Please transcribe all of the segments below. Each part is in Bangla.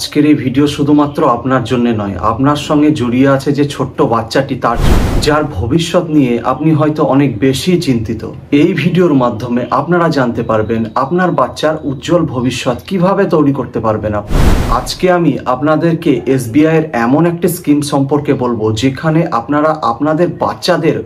আজকের এই ভিডিও শুধুমাত্র আপনার জন্য নয়, আপনার সঙ্গে জড়িয়ে আছে যে ছোট্ট বাচ্চাটি তার জন্য, যার ভবিষ্যৎ নিয়ে আপনি হয়তো অনেক বেশি চিন্তিত। এই ভিডিওর মাধ্যমে আপনারা জানতে পারবেন আপনার বাচ্চার উজ্জ্বল ভবিষ্যৎ কিভাবে তৈরি করতে পারবেন আপনি। আজকে আমি আপনাদেরকে এসবিআই এর এমন একটি স্কিম সম্পর্কে বলবো যেখানে আপনারা আপনাদের বাচ্চাদের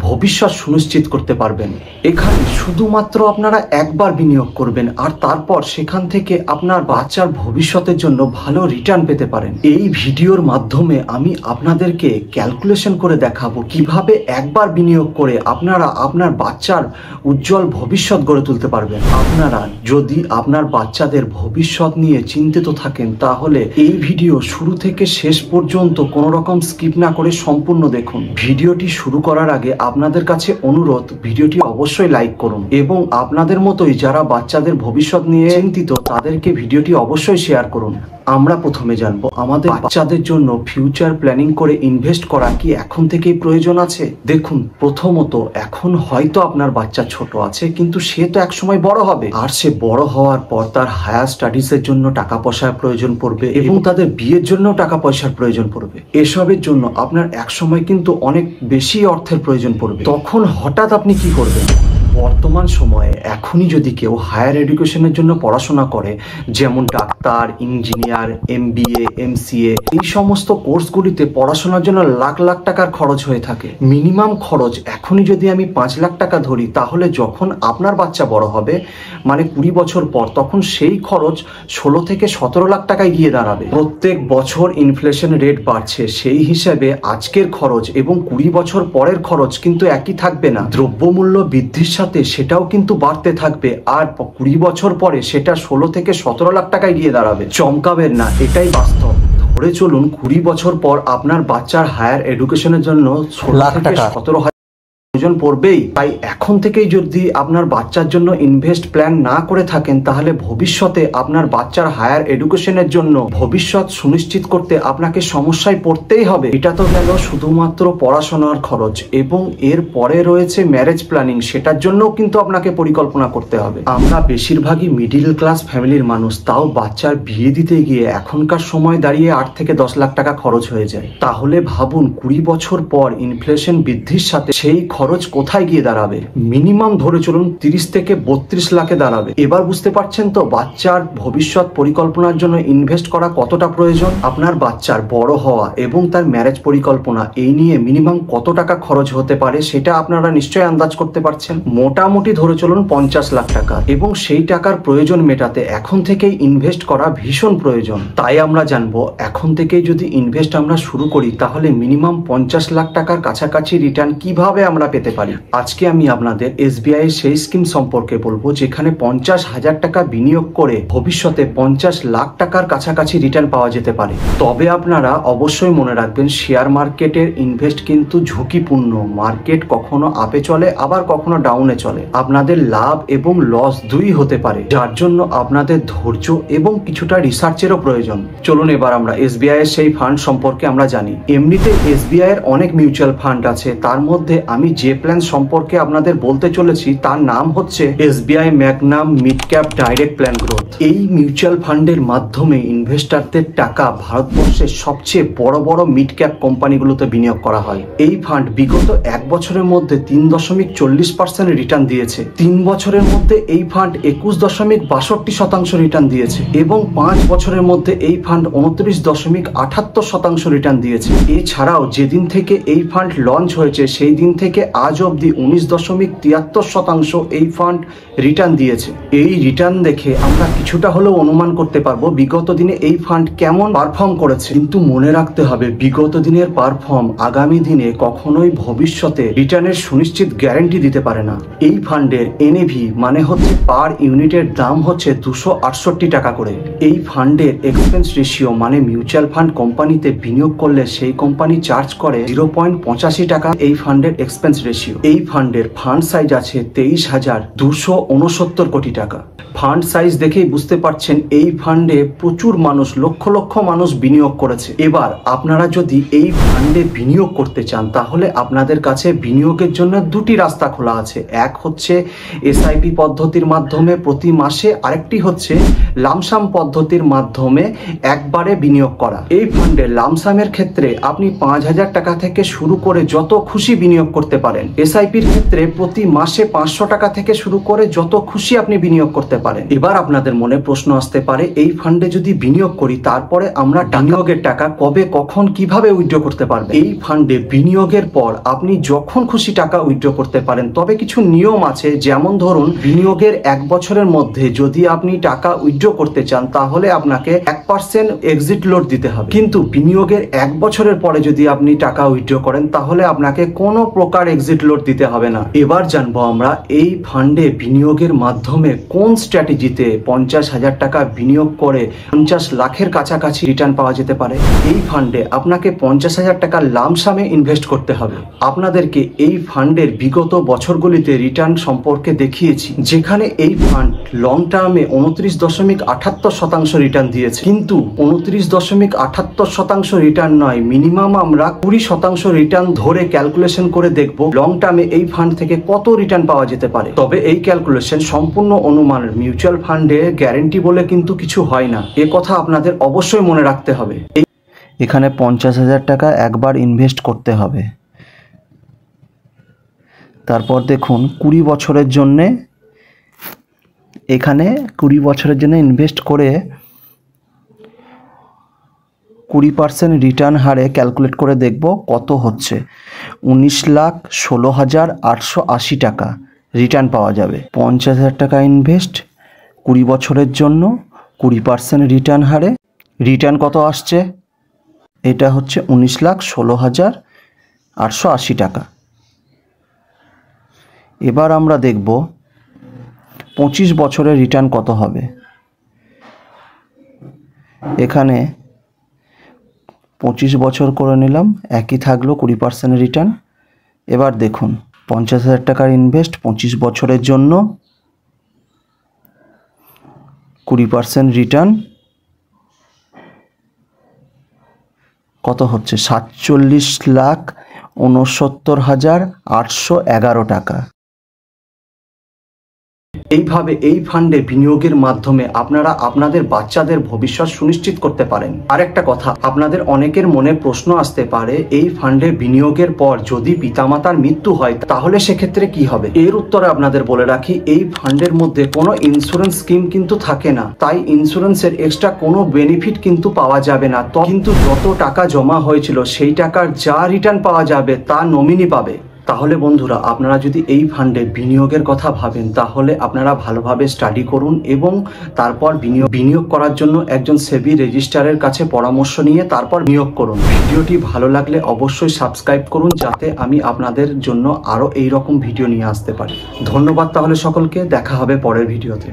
ভবিষ্যৎ সুনিশ্চিত করতে পারবেন। এখানে শুধুমাত্র আপনারা একবার বিনিয়োগ করবেন আর তারপর সেখান থেকে আপনার বাচ্চার ভবিষ্যতের জন্য ভালো রিটার্ন পেতে পারেন। এই ভিডিওর মাধ্যমে আমি আপনাদেরকে ক্যালকুলেশন করে দেখাবো কিভাবে একবার বিনিয়োগ করে আপনারা আপনার বাচ্চার উজ্জ্বল ভবিষ্যৎ গড়ে তুলতে পারবেন। আপনারা যদি আপনার বাচ্চাদের ভবিষ্যৎ নিয়ে চিন্তিত থাকেন তাহলে এই ভিডিও শুরু থেকে শেষ পর্যন্ত কোনো রকম স্কিপ না করে সম্পূর্ণ দেখুন। ভিডিওটি শুরু করার আগে আপনাদের কাছে অনুরোধ, ভিডিওটি অবশ্যই লাইক করুন এবং আপনাদের মতোই যারা বাচ্চাদের ভবিষ্যৎ নিয়ে চিন্তিত তাদেরকে ভিডিওটি অবশ্যই শেয়ার করুন। আমরা প্রথমে জানবো আমাদের বাচ্চাদের জন্য ফিউচার প্ল্যানিং করে ইনভেস্ট করা কি এখন থেকেই প্রয়োজন আছে। দেখুন, প্রথমত এখন হয়তো আপনার বাচ্চা ছোট আছে, কিন্তু সে তো একসময় বড় হবে, আর সে বড় হওয়ার পর তার হায়ার স্টাডিজের জন্য টাকা পয়সার প্রয়োজন পড়বে এবং তাদের বিয়ের জন্য টাকা পয়সার প্রয়োজন পড়বে। এসবের জন্য আপনার একসময় কিন্তু অনেক বেশি অর্থের প্রয়োজন পড়বে। তখন হঠাৎ আপনি কি করবেন? বর্তমান সময়ে এখনই যদি কেউ হায়ার এডুকেশনের জন্য পড়াশোনা করে, যেমন ডাক্তার, ইঞ্জিনিয়ার, MBA, MCA, এই সমস্ত কোর্সগুলিতে পড়াশোনার জন্য লাখ লাখ টাকার খরচ হয়ে থাকে। মিনিমাম খরচ এখনই যদি আমি 5 লাখ টাকা ধরি, তাহলে যখন আপনার বাচ্চা বড় হবে মানে 20 বছর পর, তখন সেই খরচ 16 থেকে 17 লাখ টাকায় গিয়ে দাঁড়াবে। প্রত্যেক বছর ইনফ্লেশন রেট বাড়ছে, সেই হিসাবে আজকের খরচ এবং 20 বছর পরের খরচ কিন্তু একই থাকবে না। দ্রব্যমূল্য বৃদ্ধির সাথে সেটাও কিন্তু বাড়তে থাকবে, আর 20 বছর পরে সেটা 16 থেকে 17 লাখ টাকায় গিয়ে দাঁড়াবে। চমকাবেন না, এটাই বাস্তব। ধরে চলুন 20 বছর পর আপনার বাচ্চার হায়ার এডুকেশনের জন্য 16 থেকে 17 প্রয়োজন পড়বেই। তাই এখন থেকেই যদি আপনার বাচ্চার জন্য ইনভেস্ট প্ল্যান না করে থাকেন, তাহলে ভবিষ্যতে আপনার বাচ্চার হায়ার এডুকেশনের জন্য ভবিষ্যৎ সুনিশ্চিত করতে আপনাকে সমস্যায় পড়তেই হবে। এটা তো গেল শুধুমাত্র পড়াশোনার খরচ, এবং এর পরে রয়েছে ম্যারেজ প্ল্যানিং, সেটার জন্যও কিন্তু আপনাকে পরিকল্পনা করতে হবে। আমরা বেশিরভাগই মিডিল ক্লাস ফ্যামিলির মানুষ, তাও বাচ্চার বিয়ে দিতে গিয়ে এখনকার সময় দাঁড়িয়ে 8 থেকে 10 লাখ টাকা খরচ হয়ে যায়। তাহলে ভাবুন 20 বছর পর ইনফ্লেশন বৃদ্ধির সাথে সেই খরচ কোথায় গিয়ে দাঁড়াবে? মিনিমাম ধরে চলুন 30 থেকে 32 লাখে দাঁড়াবে। এবার বুঝতে পারছেন তো বাচ্চার ভবিষ্যৎ পরিকল্পনার জন্য ইনভেস্ট করা কতটা প্রয়োজন। আপনার বাচ্চার বড় হওয়া এবং তার ম্যারেজ পরিকল্পনা, এই নিয়ে মিনিমাম কত টাকা খরচ হতে পারে সেটা আপনারা নিশ্চয়ই আন্দাজ করতে পারছেন। মোটামুটি ধরে চলুন 50 লাখ টাকা, এবং সেই টাকার প্রয়োজন মেটাতে এখন থেকেই ইনভেস্ট করা ভীষণ প্রয়োজন। তাই আমরা জানবো এখন থেকেই যদি ইনভেস্ট আমরা শুরু করি, তাহলে মিনিমাম 50 লাখ টাকার কাছাকাছি রিটার্ন কিভাবে আমরা পেতে পারি। আজকে আমি আপনাদের এসবিআই এর সেই স্কিম সম্পর্কে বলবো যেখানে 50,000 টাকা বিনিয়োগ করে ভবিষ্যতে 50 লাখ টাকার কাছাকাছি রিটার্ন পাওয়া যেতে পারে। তবে আপনারা অবশ্যই মনে রাখবেন, শেয়ার মার্কেটের ইনভেস্ট কিন্তু ঝুঁকিপূর্ণ। মার্কেট কখনো আপে চলে, আবার কখনো ডাউনে চলে। আপনাদের লাভ এবং লস দুই হতে পারে, যার জন্য আপনাদের ধৈর্য এবং কিছুটা রিসার্চেরও প্রয়োজন। চলুন এবার আমরা এসবিআই এর সেই ফান্ড সম্পর্কে আমরা জানি। এমনিতে এসবিআই এর অনেক মিউচুয়াল ফান্ড আছে, তার মধ্যে আমি যে প্ল্যান সম্পর্কে আপনাদের বলতে চলেছি তার নাম হচ্ছে SBI Magnum mid cap direct plan growth. এই মিউচুয়াল ফান্ডের মাধ্যমে ইনভেস্টরদের টাকা ভারতবর্ষের সবচেয়ে বড় বড় মিড ক্যাপ কোম্পানিগুলোতে বিনিয়োগ করা হয়। এই ফান্ড বিগত 1 বছরের মধ্যে 3.40% রিটার্ন দিয়েছে। 3 বছরের মধ্যে এই ফান্ড 21.62% রিটার্ন দিয়েছে, এবং 5 বছরের মধ্যে এই ফান্ড 29.78% রিটার্ন দিয়েছে। এছাড়াও যেদিন থেকে এই ফান্ড লঞ্চ হয়েছে সেই দিন থেকে আজ অবধি 19.73% এই ফান্ড রিটার্ন দিয়েছে। এই রিটার্ন দেখে আমরা কিছুটা হলেও অনুমান করতে পারবো বিগত দিনে এই ফান্ড কেমন পারফর্ম করেছে। কিন্তু মনে রাখতে হবে, বিগত দিনের পারফর্ম আগামী দিনে কখনোই ভবিষ্যতে রিটার্নের সুনিশ্চিত গ্যারান্টি দিতে পারে না। এই ফান্ডের এনএভি মানে হচ্ছে পার ইউনিটের দাম হচ্ছে 268 টাকা করে। এই ফান্ডের এক্সপেন্স রেশিও মানে মিউচুয়াল ফান্ড কোম্পানিতে বিনিয়োগ করলে সেই কোম্পানি চার্জ করে 0.85 টাকা এই ফান্ডের এক্সপেন্স রেশিও। রেশিও। এই ফান্ডের ফান্ড সাইজ আছে 23,269 কোটি টাকা। ফান্ড সাইজ দেখেই বুঝতে পারছেন এই ফান্ডে প্রচুর মানুষ, লক্ষ লক্ষ মানুষ বিনিয়োগ করেছে। এবার আপনারা যদি এই ফান্ডে বিনিয়োগ করতে চান তাহলে আপনাদের কাছে বিনিয়োগের জন্য দুটি রাস্তা খোলা আছে। এক হচ্ছে এসআইপি পদ্ধতির মাধ্যমে প্রতি মাসে, আরেকটি হচ্ছে লামসাম পদ্ধতির মাধ্যমে একবারে বিনিয়োগ করা। এই ফান্ডে লামসামের ক্ষেত্রে আপনি 5,000 টাকা থেকে শুরু করে যত খুশি বিনিয়োগ করতে পারেন। এসআইপির ক্ষেত্রে প্রতি মাসে 500 টাকা থেকে শুরু করে যত খুশি আপনি বিনিয়োগ করতে পারেন। এবার আপনাদের মনে প্রশ্ন আসতে পারে, এই ফান্ডে যদি বিনিয়োগ করি তারপরে আমরা বিনিয়োগের টাকা কবে, কখন, কিভাবে উইথড্র করতে পারবেন? এই ফান্ডে বিনিয়োগের পর আপনি যখন খুশি টাকা উইথড্র করতে পারেন, তবে কিছু নিয়ম আছে। যেমন ধরুন, বিনিয়োগের 1 বছরের মধ্যে যদি আপনি টাকা উইথড্র করতে চান তাহলে আপনাকে 1% এক্সিট লোড দিতে হবে। কিন্তু বিনিয়োগের 1 বছরের পরে যদি আপনি টাকা উইথড্র করেন তাহলে আপনাকে কোনো প্রকার এক্সিট লোড দিতে হবে না। এবার জানবো আমরা এই ফান্ডে বিনিয়োগের মাধ্যমে কোন স্ট্র্যাটেজিতে 50,000 টাকা বিনিয়োগ করে 50 লাখের কাছাকাছি রিটার্ন পাওয়া যেতে পারে। এই ফান্ডে আপনাকে 50,000 টাকা লামসামে ইনভেস্ট করতে হবে। আপনাদেরকে এই ফান্ডের বিগত বছরগুলিতে রিটার্ন সম্পর্কে দেখিয়েছি, যেখানে এই ফান্ড লং টার্মে 29.78% রিটার্ন দিয়েছে। কিন্তু 29.78% রিটার্ন নয়, মিনিমাম আমরা 20% রিটার্ন ধরে ক্যালকুলেশন করে দেখব লং টার্মে এই ফান্ড থেকে কত রিটার্ন পাওয়া যেতে পারে। তবে এই ক্যালকুলেশন সম্পূর্ণ অনুমান, মিউচুয়াল ফান্ডে গ্যারেন্টি বলে কিন্তু কিছু হয় না, এ কথা আপনাদের অবশ্যই মনে রাখতে হবে। এখানে 50,000 টাকা একবার ইনভেস্ট করতে হবে। তারপর দেখুন 20 বছরের জন্যে, এখানে 20 বছরের জন্য ইনভেস্ট করে 20% রিটার্ন হারে ক্যালকুলেট করে দেখব কত হচ্ছে। 19,16,880 টাকা রিটার্ন পাওয়া যাবে। 50,000 টাকা ইনভেস্ট, 20 বছরের জন্য 20% রিটার্ন হারে রিটার্ন কত আসছে? এটা হচ্ছে 19,16,880 টাকা। এবার আমরা দেখব 25 বছরের রিটার্ন কত হবে। এখানে 25 বছর করে নিলাম, একই থাকলো 20% রিটার্ন। এবার দেখুন 50,000 টাকার ইনভেস্ট 25 বছরের জন্য 20% রিটার্ন কত হচ্ছে? 47,69,811 টাকা। এইভাবে এই ফান্ডে বিনিয়োগের মাধ্যমে আপনারা আপনাদের বাচ্চাদের ভবিষ্যৎ সুনিশ্চিত করতে পারেন। আরেকটা কথা, আপনাদের অনেকের মনে প্রশ্ন আসতে পারে, এই ফান্ডে বিনিয়োগের পর যদি পিতামাতার মৃত্যু হয় তাহলে সেক্ষেত্রে কি হবে? এর উত্তরে আপনাদের বলে রাখি, এই ফান্ডের মধ্যে কোনো ইন্স্যুরেন্স স্কিম কিন্তু থাকে না, তাই ইন্স্যুরেন্সের এক্সট্রা কোনো বেনিফিট কিন্তু পাওয়া যাবে না। কিন্তু যত টাকা জমা হয়েছিল সেই টাকার যা রিটার্ন পাওয়া যাবে তা নমিনি পাবে। তাহলে বন্ধুরা, আপনারা যদি এই ফান্ডে বিনিয়োগের কথা ভাবেন তাহলে আপনারা ভালোভাবে স্টাডি করুন এবং তারপর বিনিয়োগ করার জন্য একজন সেবি রেজিস্ট্রারের কাছে পরামর্শ নিয়ে তারপর বিনিয়োগ করুন। ভিডিওটি ভালো লাগলে অবশ্যই সাবস্ক্রাইব করুন, যাতে আমি আপনাদের জন্য আরও এই রকম ভিডিও নিয়ে আসতে পারি। ধন্যবাদ তাহলে সকলকে, দেখা হবে পরের ভিডিওতে।